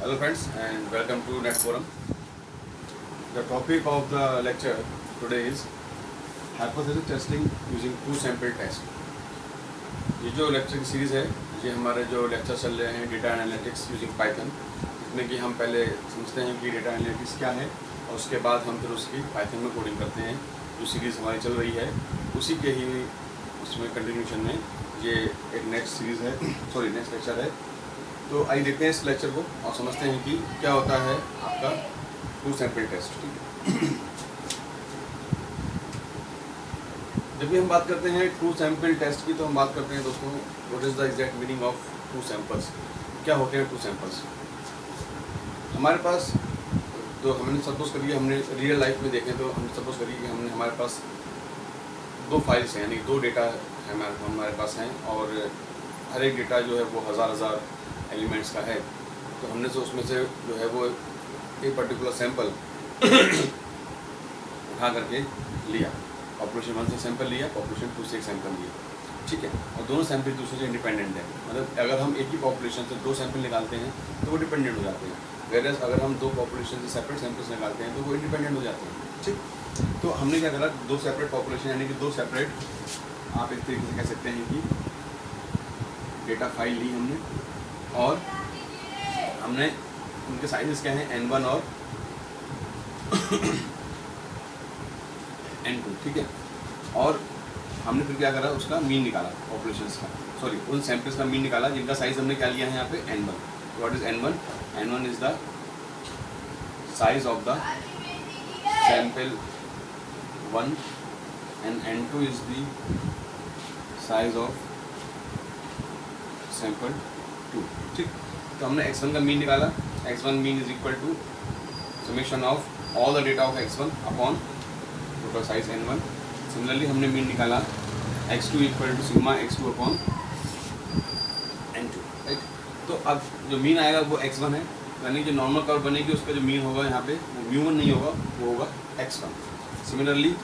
Hello friends and welcome to Net Forum. The topic of the lecture today is hypothesis testing using two sample test. ये जो lecture की series है ये हमारे जो lecture चल रहे हैं डेटा एनालिटिक्स यूजिंग पाइथन, जिसमें कि हम पहले समझते हैं कि डेटा एनालिटिक्स क्या है और उसके बाद हम फिर उसकी पाइथन में कोडिंग करते हैं। जो सीरीज़ हमारी चल रही है उसी के ही उसमें कंटिन्यूशन में ये एक नेक्स्ट सीरीज़ है नेक्स्ट लेक्चर है। तो आइए देखते हैं इस लेक्चर को और समझते हैं कि क्या होता है आपका टू सैंपल टेस्ट। ठीक है, जब भी हम बात करते हैं टू सैंपल टेस्ट की तो हम बात करते हैं दोस्तों what is the exact meaning of two samples. क्या होते हैं टू सैंपल्स? हमारे पास तो हमने सपोज करिए, हमने रियल लाइफ में देखें तो हम सपोज करिए कि हमने हमारे पास दो फाइल्स हैं, यानी दो डेटा हमारे पास हैं और हर एक डेटा जो है वो हज़ार एलिमेंट्स का है। तो हमने से उसमें से जो है वो एक पर्टिकुलर सैंपल उठा करके लिया, पॉपुलेशन 1 से सैंपल लिया, पॉपुलेशन 2 से एक सैंपल लिया। ठीक है, और दोनों सैंपल दूसरे से इंडिपेंडेंट है। मतलब अगर हम एक ही पॉपुलेशन से दो सैंपल निकालते हैं तो वो डिपेंडेंट हो जाते हैं, वेरएज़ अगर हम दो पॉपुलेशन से सेपरेट सैंपल्स निकालते हैं तो वो इंडिपेंडेंट हो जाते हैं। ठीक, तो हमने क्या करा, दो सेपरेट पॉपुलेशन यानी कि दो सेपरेट, आप एक तरीके से कह सकते हैं कि डेटा फाइल ली हमने और हमने उनके साइजेस क्या हैं N1 और N2। ठीक है, और हमने फिर क्या करा, उसका मीन निकाला पॉपुलेशंस का, उन सैंपल्स का मीन निकाला जिनका साइज हमने क्या लिया है यहाँ पे N1। What is N1? N1 is the size of the sample 1 and N2 is the size of sample 2। ठीक, तो हमने x1 का मीन निकाला, x1 mean is equal to summation of all the data of x1 upon total size N1। Similarly हमने mean निकाला x2 equal to sigma x2 upon N2। Right, तो अब जो मीन आएगा वो x1 है, यानी जो नॉर्मल कर्व बनेगी उसका जो मीन होगा यहाँ पे वो μ1 नहीं होगा, वो होगा x1। सिमिलरली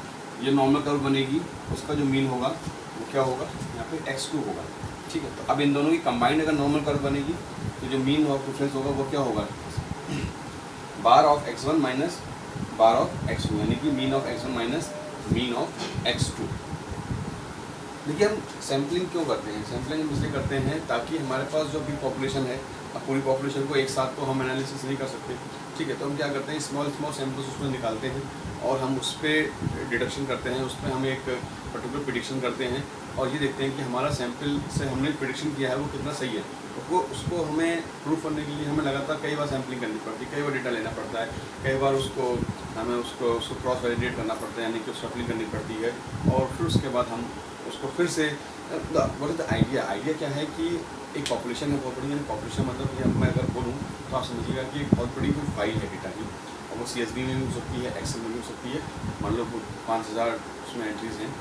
ये नॉर्मल कर्व बनेगी, उसका जो मीन होगा वो क्या होगा, यहाँ पे x2 होगा। ठीक है, तो अब इन दोनों की कंबाइंड अगर नॉर्मल कर्व बनेगी तो जो मीन ऑफ डिफरेंस होगा वो क्या होगा, bar of x1 minus bar of x2, यानी कि mean of x1 minus mean of x2। देखिए, हम सैम्पलिंग क्यों करते हैं? सैम्पलिंग हम इसलिए करते हैं ताकि हमारे पास जो भी पॉपुलेशन है, अब पूरी पॉपुलेशन को एक साथ तो हम एनालिसिस नहीं कर सकते। ठीक है, तो हम क्या करते हैं, स्मॉल सैम्पल्स उसमें निकालते हैं और हम उस पर डिडक्शन करते हैं, उस पर हम एक पर्टिकुलर प्रिडिक्शन करते हैं और ये देखते हैं कि हमारा सैंपल से हमने प्रिडिक्शन किया है वो कितना सही है। तो उसको हमें प्रूफ करने के लिए हमें लगातार कई बार सैम्पलिंग करनी पड़ती है, कई बार डेटा लेना पड़ता है, कई बार हमें उसको क्रॉस वैलिडेट करना पड़ता है, यानी कि शफलिंग करनी पड़ती है और फिर उसके बाद हम उसको फिर से व्हाट इज द आइडिया क्या है कि एक पॉपुलेशन है, बहुत बड़ी, यानी पॉपुलेशन मतलब कि मैं अगर बोलूँ तो आप समझिएगा कि एक बहुत बड़ी कोई फाइल है डेटा की, और वो CSV में भी हो सकती है, एक्सेल में भी हो सकती है। मान लो 5000 उसमें एंट्रीज हैं,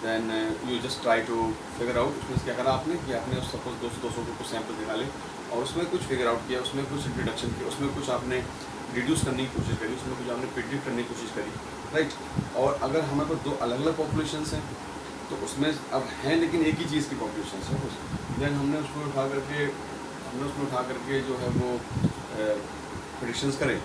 then you just try to figure out उसमें क्या करा आपने कि आपने सपोज 200 के कुछ सैंपल निकाले और उसमें कुछ फिगर आउट किया, उसमें कुछ डिडक्शन किया, उसमें कुछ आपने रिड्यूस करने की कोशिश करी, उसमें कुछ आपने प्रिडिक्ट करने की कोशिश करी। राइट, और अगर हमारे पास दो अलग अलग पॉपुलेशंस हैं तो उसमें अब हैं लेकिन एक ही चीज़ की पॉपुलेशन है कुछ, देन हमने उसमें उठा करके जो है वो प्रेडिक्शंस करें,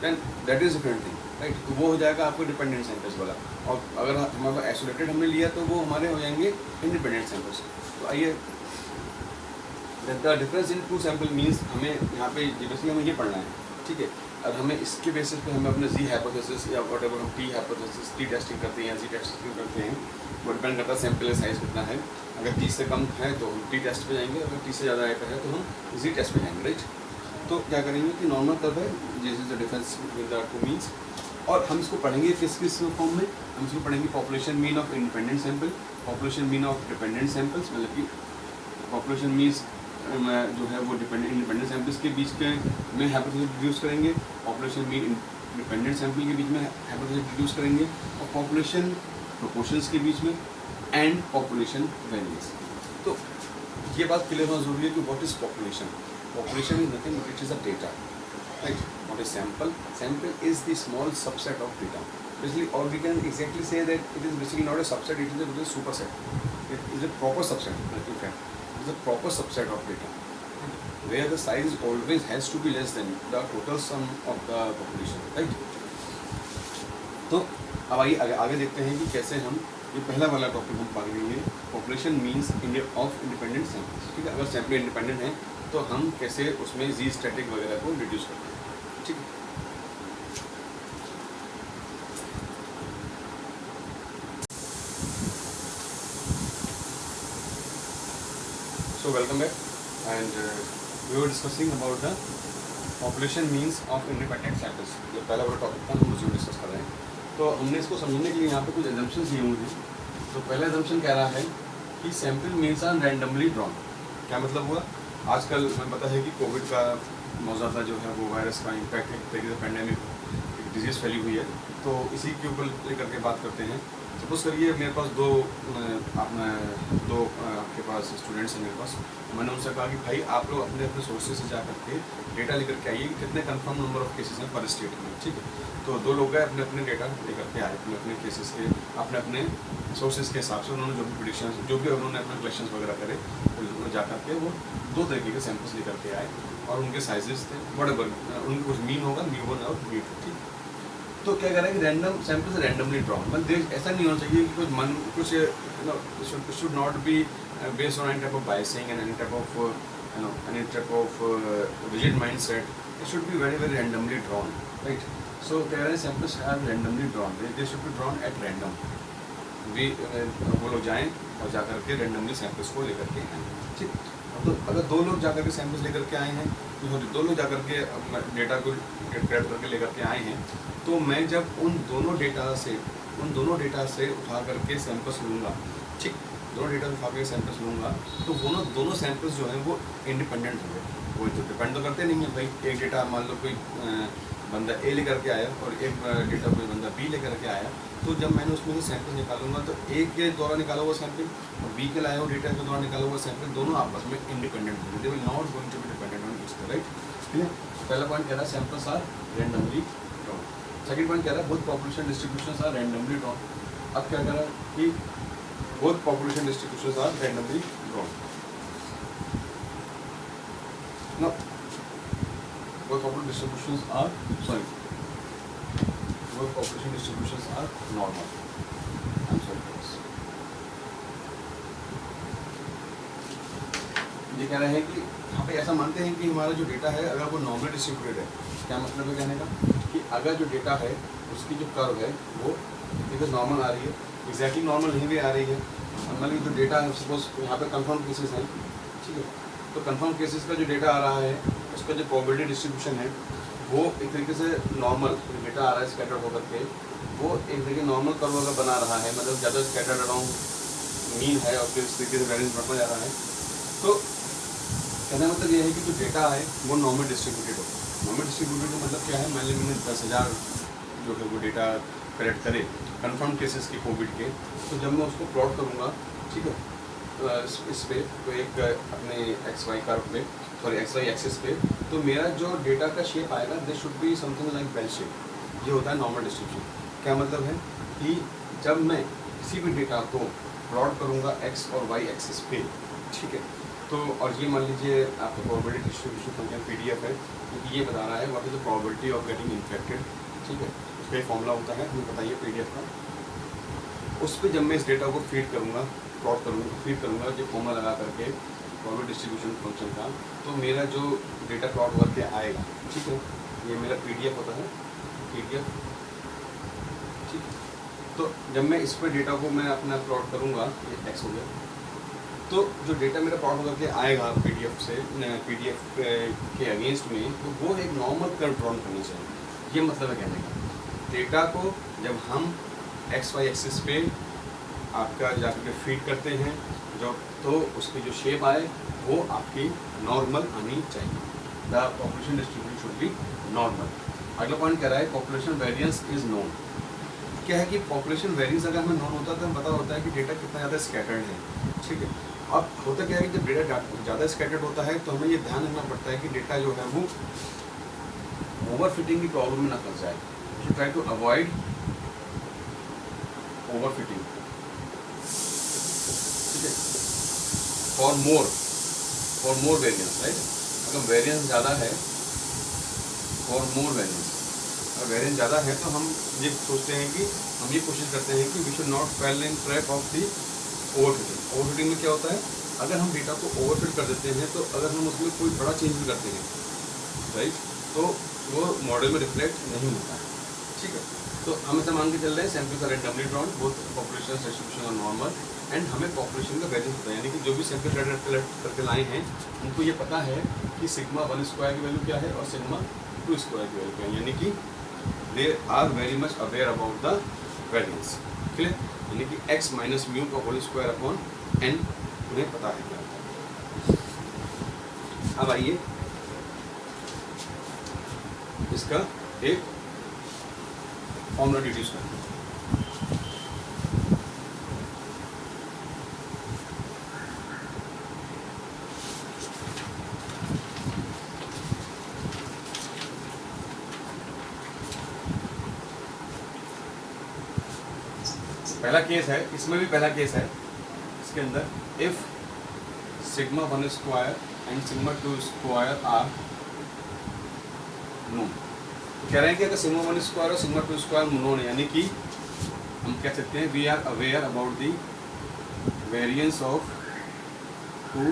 then that is different thing. Right, तो वो हो जाएगा आपको डिपेंडेंट सैंपल्स वाला, और अगर हमारे पास आइसोलेटेड हमने लिया तो वो हमारे हो जाएंगे इंडिपेंडेंट सैंपल्स। तो आइए, the difference in two sample means हमें यहाँ पे बेसिकली हमें ये पढ़ना है। ठीक है, और हमें इसके बेसिस पे हमें अपने जी हाइपोथेसिस या वट एवर हम टी टेस्टिंग करते हैं या जी टेस्टिंग करते हैं, वो डिपेंड करता है सैंपल साइज कितना है। अगर 30 से कम है तो हम टी टेस्ट पे जाएंगे, अगर 30 से ज़्यादा है तो हम जी टेस्ट पे जाएंगे। राइट, तो क्या करेंगे कि नॉर्मल कर्व है, this is the difference between the two means, और हम इसको पढ़ेंगे किस फॉर्म में, हम इसको पढ़ेंगे population mean of independent sample, population mean of dependent samples, मतलब कि पॉपुलेशन मीन्स जो है वो इंडिपेंडेंट सैंपल्स के बीच के में हाइपोथेसिस रिड्यूस करेंगे, पॉपुलेशन मीन इंडिपेंडेंट सैंपल के बीच में हाइपोथेसिस रिड्यूस करेंगे, और पॉपुलेशन प्रोपोर्शंस के बीच में एंड पॉपुलेशन वेरिएंस। तो ये बात क्लियर होना जरूरी है कि what is population. Population is nothing but it is a data. Right, what is sample? Sample is the small subset of data. Basically, or we can exactly say that it is basically not a subset, it is a superset. It is a proper subset. In fact, it is a proper subset of data. where the size always has to be less than the total sum of the population, right? तो अब आइए आगे देखते हैं कि कैसे हम ये पहला वाला टॉपिक हम पढ़ेंगे, population means of independent samples, ठीक है। अगर सैंपल इंडिपेंडेंट हैं तो हम कैसे उसमें जी स्टैटिक वगैरह को रिड्यूस करते हैं, ठीक है। So welcome back, and we were discussing about the population means of independent samples। जो पहला वाला टॉपिक था हम उसी में डिस्कस कर रहे हैं। तो हमने इसको समझने के लिए यहाँ पे कुछ एजम्पशंस लिए हुए हैं। तो पहला एजम्पशन कह रहा है कि sample means are randomly drawn. क्या मतलब हुआ? आजकल हमें पता है कि कोविड का बहुत ज़्यादा जो है वो वायरस का इम्पैक्ट, एक तरीके से पैंडेमिक एक डिजीज़ फैली हुई है। तो इसी के ऊपर लेकर के बात करते हैं। सपोज करिए मेरे पास दो आपके पास स्टूडेंट्स हैं मेरे पास। मैंने उनसे कहा कि भाई आप लोग अपने अपने सोर्सेज से जा करके डेटा लेकर के आइए कि कितने कंफर्म नंबर ऑफ केसेस हैं पर स्टेट में, ठीक है। तो दो लोग गए अपने अपने डेटा लेकर के आए, अपने अपने केसेस के अपने अपने सोर्सेज के हिसाब से उन्होंने जो भी प्रेडिक्शन जो भी उन्होंने अपने कलेक्शन वगैरह करे, जा करके वो दो तरीके के सैंपल्स लेकर के आए और उनके साइजेस थे व्हाटएवर, उनका कुछ मीन होगा, म्यू1 और म्यू2, ठीक। तो क्या कह रहा है कि रैंडम सैंपल्स रैंडमली ड्रॉन, मतलब ऐसा नहीं होना चाहिए कि कुछ should not be based on any type of biasing and any type of rigid mindset. It should be very very randomly drawn, right. So कह रहे हैं samples are randomly drawn, they should be drawn at random. वो लोग जाएँ और जा करके randomly samples को लेकर के आएँ, ठीक। तो अगर दो लोग जाकर के सैंपल्स लेकर के आए हैं, तो दो लोग जाकर के डेटा को ग्रैब करके लेकर के आए हैं, तो मैं जब उन दोनों डेटा से उठा करके सैंपल्स लूँगा, ठीक, दोनों डेटा उठा करके सैंपल्स लूँगा, तो वो दोनों सैंपल्स जो हैं वो इंडिपेंडेंट होंगे। वो तो डिपेंड तो करते नहीं है भाई। एक डेटा मान लो कोई बंदा ए लेकर के आया और एक डेटा कोई बंदा बी लेकर के आया, तो जब मैंने उसमें से सैंपल निकालूंगा तो ए के द्वारा निकाला हुआ सैंपल और बी के लाया हुआ डेटा के द्वारा निकाला हुआ सैंपल दोनों आपस में इंडिपेंडेंट होंगे, they will not going to be dependent on each other, right, ठीक है। पहला पॉइंट कह रहा है samples are randomly drawn. Second point कह रहा है both population distributions are randomly drawn. अब क्या कह रहा है कि both population distributions are randomly drawn. Now, both population distributions are normal. I'm sorry for this. ये कह रहे हैं कि यहाँ पे ऐसा मानते हैं कि हमारा जो डेटा है अगर वो नॉर्मल डिस्ट्रीब्यूटेड है, क्या मतलब है कहने का कि अगर जो डेटा है उसकी जो कर्व है वो बिकॉज नॉर्मल आ रही है, एग्जैक्टली नॉर्मल नहीं भी आ रही है। नॉर्मली जो डेटा है सपोज यहाँ पे कंफर्म केसेस हैं, ठीक है, तो कंफर्म केसेस का जो डेटा आ रहा है उसका जो प्रोबेबिलिटी डिस्ट्रीब्यूशन है वो एक तरीके से नॉर्मल डेटा आ रहा है स्कैटर्ड होकर के, वो एक तरीके नॉर्मल कर्व अगर बना रहा है, मतलब ज़्यादा स्कैटर्ड अराउंड मीन है और फिर इस तरीके से वैरियंस बढ़ता जा रहा है। तो कहने का मतलब ये है कि जो डेटा है वो नॉर्मल डिस्ट्रीब्यूटेड हो। नॉर्मल डिस्ट्रीब्यूटेड का मतलब क्या है, मान लीजिए मैंने 10,000 जो है वो डेटा कलेक्ट करे कन्फर्म केसेस के कोविड के, तो जब मैं उसको प्लॉट करूँगा, ठीक है, इस पे तो एक अपने XY कर्व पे, सॉरी XY एक्सिस पे, तो मेरा जो डेटा का शेप आएगा they should be something like bell shape. ये होता है नॉर्मल डिस्ट्रीब्यूशन। क्या मतलब है कि जब मैं किसी भी डेटा को प्लॉट करूँगा X और Y एक्सिस पे, ठीक है, तो और ये मान लीजिए आपका प्रोबेबिलिटी डिस्ट्रीब्यूशन फंक्शन PDF है, क्योंकि ये बता रहा है what is the probability of getting infected, ठीक है, उसका एक फॉर्मूला होता है, हमें बताइए PDF का। उस पर जब मैं इस डेटा को फीड करूँगा, प्लॉट करूँगा, फीड करूँगा जो फॉर्मूला लगा करके प्रोबेबिलिटी डिस्ट्रीब्यूशन फंक्शन का, तो मेरा जो डेटा प्लॉट करके आएगा, ठीक है, ये मेरा PDF होता है, PDF, ठीक। तो जब मैं इस पर डेटा को मैं अपना प्लॉट करूँगा, ये X हो गया, तो जो डेटा मेरा प्लॉट होकर के आएगा PDF के अगेंस्ट में, तो वो एक नॉर्मल कर्व ड्रॉन करनी चाहिए। ये मतलब है कहने का, डेटा को जब हम XY एक्सिस पे आपका जाकर के फीड करते हैं जो, तो उसकी जो शेप आए वो आपकी नॉर्मल आनी चाहिए। The population distribution should be normal. अगला पॉइंट कह रहा है पॉपुलेशन वेरिएंस इज नोन। क्या है कि पॉपुलेशन वेरिएंस अगर हमें नोन होता है तो हमें पता होता है कि डेटा कितना ज़्यादा स्कैटर्ड है, ठीक है। अब होता क्या है कि जब डेटा ज़्यादा स्कैटर्ड होता है तो हमें ये ध्यान रखना पड़ता है कि डेटा जो है वो ओवरफिटिंग की प्रॉब्लम में ना फंस जाए। You try to avoid overfitting, ठीक है, फॉर मोर वेरिएंस, राइट। अगर वेरिएंस ज़्यादा है और मोर वेरिएंस, अगर वेरिएंस ज़्यादा है तो हम ये सोचते हैं कि हम ये कोशिश करते हैं कि we should not fail in trap of the overfitting. Overfitting में क्या होता है, अगर हम डेटा को ओवरफिट कर देते हैं तो अगर हम उसमें कोई बड़ा चेंज भी करते हैं, राइट, तो वो मॉडल में रिफ्लेक्ट नहीं होता है। ठीक है, तो हम ऐसा मान के चल रहे हैं samples are randomly drawn, both population distribution और नॉर्मल, एंड हमें पॉपुलेशन का वेरिएंस पता है, यानी कि जो भी सैंपल कलेक्ट करके लाए हैं उनको ये पता है कि सिग्मा 1 स्क्वायर की वैल्यू क्या है और सिग्मा 2 स्क्वायर की वैल्यू क्या है, यानी कि they are very much aware about the variance. Clear, यानी कि x माइनस म्यू का होल स्क्वायर अपॉन n उन्हें पता है क्या होता है। अब आइए इसका एक फॉर्मूला डिड्यूस करते हैं। पहला केस है, इसमें भी पहला केस है, इसके अंदर if sigma 1 square and sigma 2 square are known, कह रहे हैं कि अगर सिग्मा 1 स्क्वायर और सिग्मा 2 स्क्वायर नोन है, यानी कि हम कह सकते हैं we are aware about the variance of two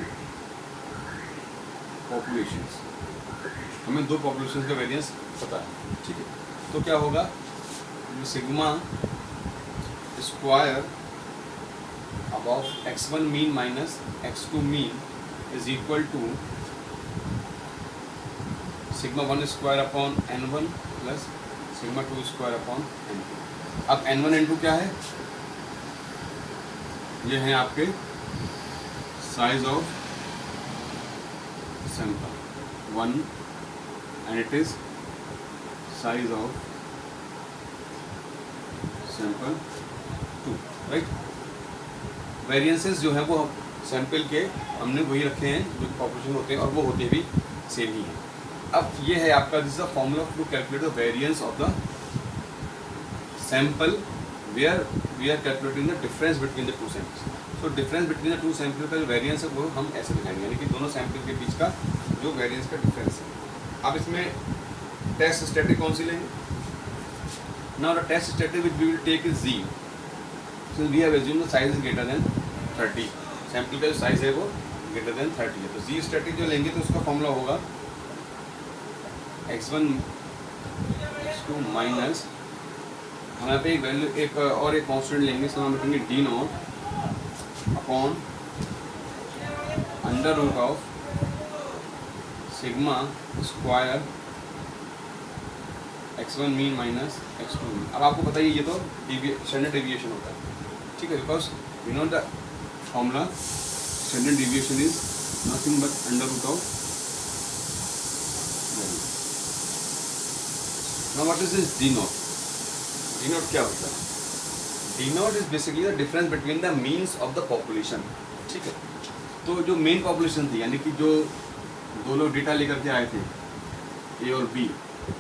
populations, हमें दो पॉपुलेशंस का वेरिएंस पता है। ठीक है, तो क्या होगा, sigma square about x1 mean minus x2 mean is equal to sigma 1 square upon n1 plus sigma 2 square upon n2। अब n1 n2 क्या है, ये है आपके size of sample 1 and it is size of sample 2, right. Variances जो है वो sample के हमने वही रखे हैं जो पॉपुलेशन होते हैं और वो होते भी सेम ही हैं। अब ये है आपका this the formula to calculate the variance of the sample where we are calculating the difference between the two samples. So difference between the two sample का जो वेरिएंस है वो हम ऐसे दिखाएंगे, यानी कि दोनों सैंपल के बीच का जो वेरिएंस का डिफरेंस है। अब इसमें टेस्ट स्टैटिक कौन सी लेंगे, now the test static which we will take is z, so we have assumed the size is greater than 30, sample का जो साइज है वो greater than 30 है, तो z स्टैटिक जो लेंगे तो उसका फॉर्मूला होगा x1 x2 माइनस, हम यहाँ पे एक वैल्यू एक और एक कॉन्स्टेंट लेंगे, इसका नाम रखेंगे d not upon under root of sigma square x1 mean minus x2 mean. अब आपको बताइए ये तो स्टैंडर्ड डेविएशन होता है, ठीक है, because you know the formula standard deviation is nothing but under root of value. Now what is this d not, d not क्या होता है, d not is basically the difference between the means of the population. ठीक है, तो जो main population थी, यानी कि जो दो लोग डेटा लेकर के आए थे ए और बी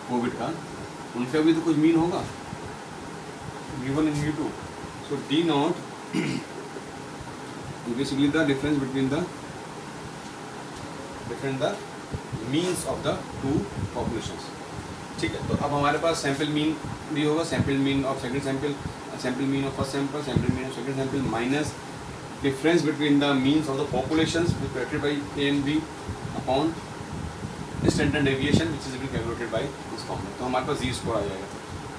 कोविड का, उनका भी तो कुछ मीन होगा v1 and v2, so d naught is basically the difference between the means of the two populations। ठीक है, तो अब हमारे पास सैंपल मीन भी होगा, sample mean of second sample, sample mean of first sample, sample mean of second sample minus difference between the means of the populations calculated by a and b upon standard deviation which is calculated by this formula. तो हमारे पास जी score आ जाएगा।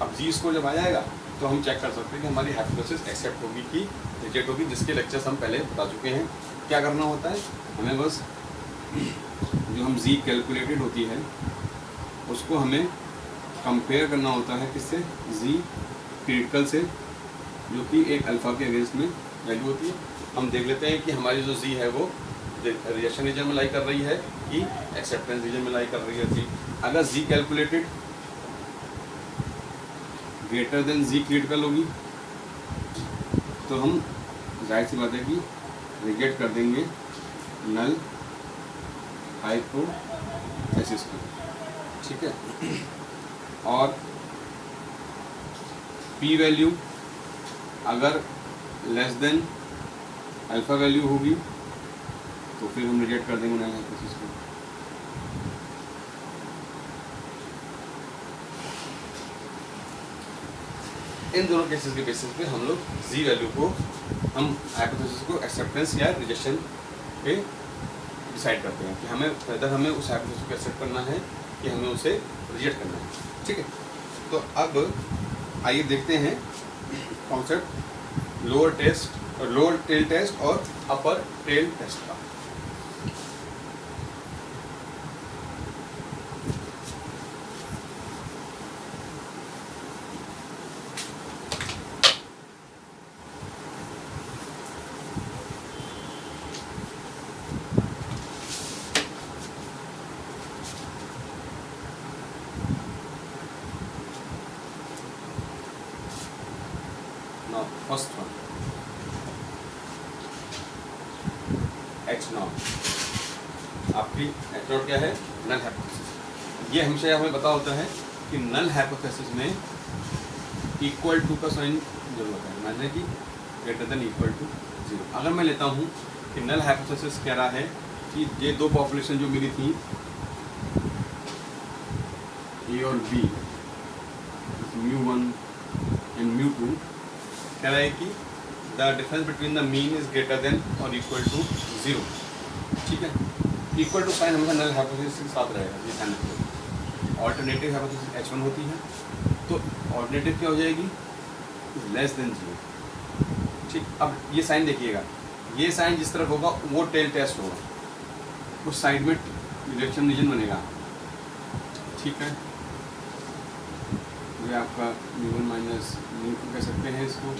अब जी score जब आ जाएगा तो हम check कर सकते हैं कि हमारी हाइपोथेसिस एक्सेप्ट होगी कि रिजेक्ट होगी, जिसके लेक्चर्स हम पहले बता चुके हैं। क्या करना होता है, हमें बस जो हम जी कैलकुलेटेड होती है उसको हमें कंपेयर करना होता है किससे, जी क्रिटिकल से, जो कि एक अल्फ़ा के अगेंस्ट में वैल्यू होती है। हम देख लेते हैं कि हमारी जो जी है वो रिजेक्शन रीजन में लाई कर रही है कि एक्सेप्टेंस रीजन में लाई कर रही है जी। अगर जी कैलकुलेटेड ग्रेटर देन जी क्रिटिकल होगी तो हम जाहिर सी बात है कि रिजेक्ट कर देंगे नल हाइपोथेसिस को। ठीक है, और पी वैल्यू अगर लेस देन अल्फ़ा वैल्यू होगी तो फिर हम रिजेक्ट कर देंगे नल हाइपोथेसिस को। इन दोनों केसेस के बेसिस पे हम लोग जी वैल्यू को, हम हाइपोथेसिस को एक्सेप्टेंस या रिजेक्शन पे डिसाइड करते हैं कि हमें वेदर हमें उस हाइपोथेसिस को एक्सेप्ट करना है कि हमें उसे रिजेक्ट करना है। ठीक है, तो अब आइए देखते हैं कॉन्सेप्ट लोअर टेल टेस्ट और अपर टेल टेस्ट का। Now, first one, H naught, आपकी H naught क्या है? Null hypothesis. ये हमेशा हमें पता होता है कि नल हाइपोथेसिस में इक्वल टू का साइन जरूर होता है, माने कि ग्रेटर देन इक्वल टू 0। अगर मैं लेता हूँ कि नल हाइपोथेसिस कह रहा है कि ये दो पॉपुलेशन जो मिली थी A और B, μ1 एंड μ2, कह रहा है कि the difference between the mean is greater than और इक्वल टू 0। ठीक है, इक्वल टू साइन हमेशा नल हाइपोथेसिस के साथ रहेगा, ये ध्यान रखिए। ऑल्टरनेटिव हाइपोथेसिस H1 होती है, तो ऑल्टरनेटिव क्या हो जाएगी? Less than 0। ठीक, अब ये साइन देखिएगा, ये साइन जिस तरफ होगा वो टेल टेस्ट होगा, उस साइड में रिजेक्शन रीजन बनेगा। ठीक है, ये आपका μ1 माइनस μ2 कह सकते हैं इसको।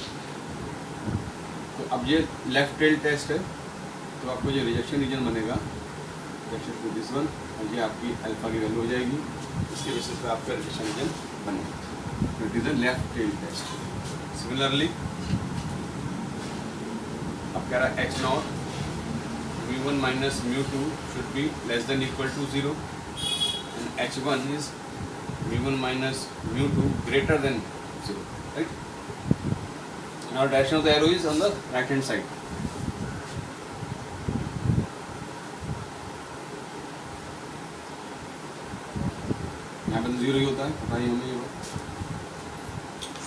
तो अब ये लेफ्ट टेल टेस्ट है, तो आपको ये रिजेक्शन रीजन बनेगा, रिजेक्शन टू दिस वन, और ये आपकी अल्फा की वैल्यू हो जाएगी, इसके बेसिस पे आपका रिजेक्शन रीजन बनेगा। तो it is a left tail test. Similarly अब कह रहा है H not μ1 minus μ2 should be less than equal to 0 and H1 is μ1 minus μ2 greater than 0, right? Now direction of the arrow is on the right hand side. यहाँ पे तो 0 ही होता है, पता ही हमें ये।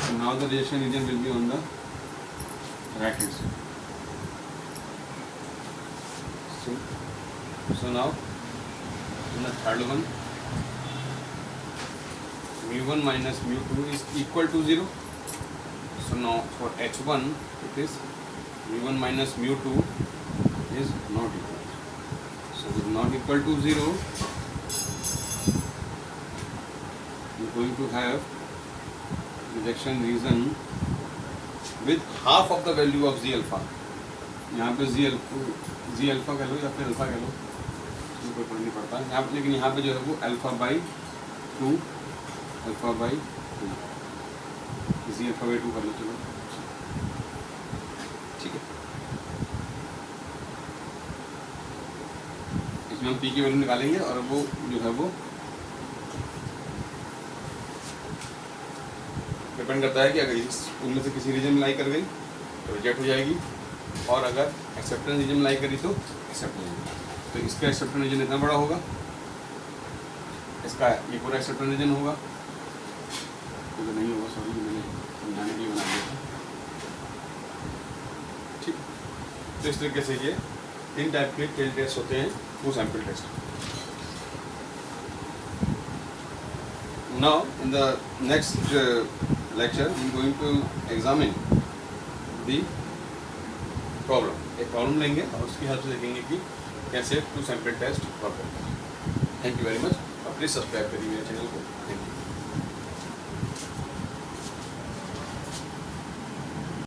So now the rejection region will be on the right hand side. So now in the third one, μ1 minus μ2 is equal to 0. So now for H1 it is μ1 minus μ2 is not equal. So it is not equal to 0. You are going to have rejection region with half of the value of Z alpha. यहाँ पे Z alpha कह लो या फिर alpha कह लो, इसमें कोई फर्क नहीं पड़ता यहाँ पे, लेकिन यहाँ पे जो है वो अल्फा बाई 2 अल्फा बाई 2, इसी अल्फा बाई 2 कर लो। चलो ठीक है, इसमें हम पी की वैल्यू निकालेंगे और वो जो है वो डिपेंड करता है कि अगर उनमें से किसी रीजन में लाई कर गई तो रिजेक्ट हो जाएगी, और अगर एक्सेप्टेंस रीजन में लाई करी तो एक्सेप्ट हो जाएगी। तो इसका एक्सेप्टेंस रीजन इतना बड़ा होगा, इसका ये पूरा एक्सेप्टेंस रीजन होगा, तो नहीं होगा, सॉरी मैंने समझाने के लिए बना दिया था। ठीक, तो इस तरीके से ये 3 टाइप के टेल टेस्ट होते हैं, वो sample test. Now in the next lecture we going to examine the problem. एक प्रॉब्लम लेंगे और उसकी हेल्प से देखेंगे कि कैसे 2 सैंपल टेस्ट वर्क करते हैं। थैंक यू वेरी मच, और प्लीज़ सब्सक्राइब करिए मेरे चैनल को।